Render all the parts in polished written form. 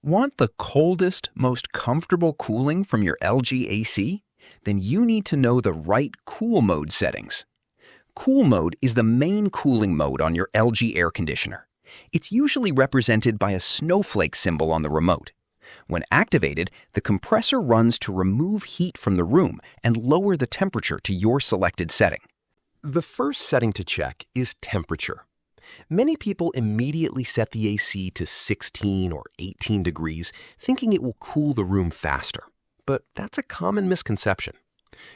Want the coldest, most comfortable cooling from your LG AC? Then you need to know the right cool mode settings. Cool mode is the main cooling mode on your LG air conditioner. It's usually represented by a snowflake symbol on the remote. When activated, the compressor runs to remove heat from the room and lower the temperature to your selected setting. The first setting to check is temperature. Many people immediately set the AC to 16 or 18 degrees, thinking it will cool the room faster. But that's a common misconception.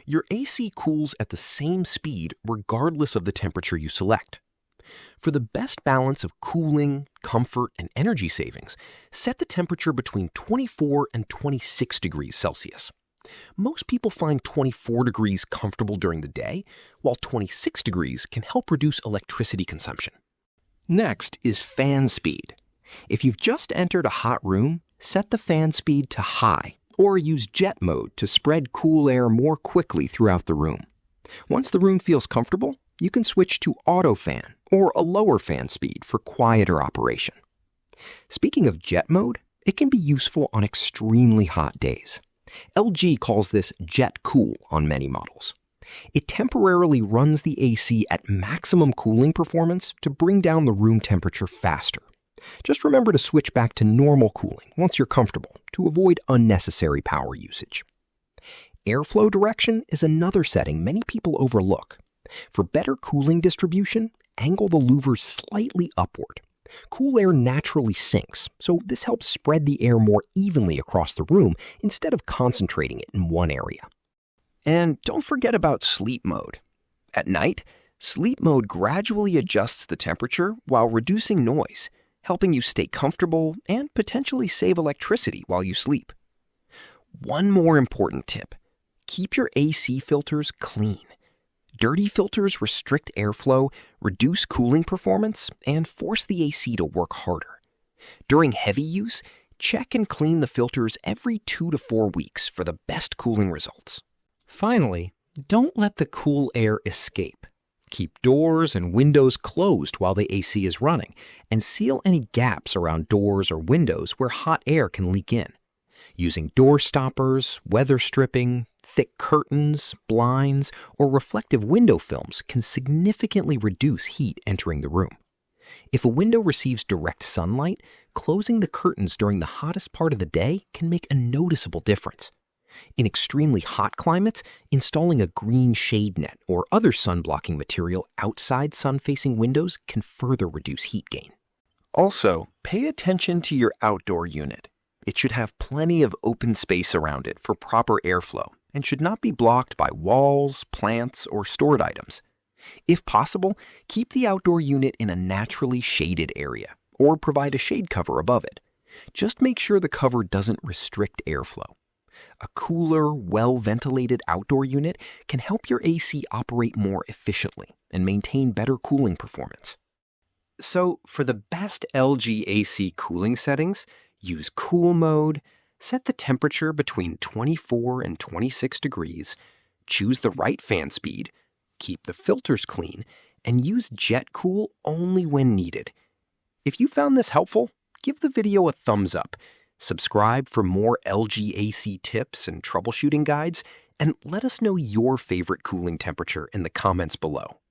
Your AC cools at the same speed regardless of the temperature you select. For the best balance of cooling, comfort, and energy savings, set the temperature between 24 and 26 degrees Celsius. Most people find 24 degrees comfortable during the day, while 26 degrees can help reduce electricity consumption. Next is fan speed. If you've just entered a hot room, set the fan speed to high or use jet mode to spread cool air more quickly throughout the room. Once the room feels comfortable, you can switch to auto fan or a lower fan speed for quieter operation. Speaking of jet mode, it can be useful on extremely hot days. LG calls this jet cool on many models. It temporarily runs the AC at maximum cooling performance to bring down the room temperature faster. Just remember to switch back to normal cooling once you're comfortable to avoid unnecessary power usage. Airflow direction is another setting many people overlook. For better cooling distribution, angle the louvers slightly upward. Cool air naturally sinks, so this helps spread the air more evenly across the room instead of concentrating it in one area. And don't forget about sleep mode. At night, sleep mode gradually adjusts the temperature while reducing noise, helping you stay comfortable and potentially save electricity while you sleep. One more important tip: keep your AC filters clean. Dirty filters restrict airflow, reduce cooling performance, and force the AC to work harder. During heavy use, check and clean the filters every 2 to 4 weeks for the best cooling results. Finally, don't let the cool air escape. Keep doors and windows closed while the AC is running, and seal any gaps around doors or windows where hot air can leak in. Using door stoppers, weather stripping, thick curtains, blinds, or reflective window films can significantly reduce heat entering the room. If a window receives direct sunlight, closing the curtains during the hottest part of the day can make a noticeable difference. In extremely hot climates, installing a green shade net or other sun-blocking material outside sun-facing windows can further reduce heat gain. Also, pay attention to your outdoor unit. It should have plenty of open space around it for proper airflow and should not be blocked by walls, plants, or stored items. If possible, keep the outdoor unit in a naturally shaded area or provide a shade cover above it. Just make sure the cover doesn't restrict airflow. A cooler, well-ventilated outdoor unit can help your AC operate more efficiently and maintain better cooling performance. So, for the best LG AC cooling settings, use cool mode, set the temperature between 24 and 26 degrees, choose the right fan speed, keep the filters clean, and use jet cool only when needed. If you found this helpful, give the video a thumbs up. Subscribe for more LG AC tips and troubleshooting guides, and let us know your favorite cooling temperature in the comments below.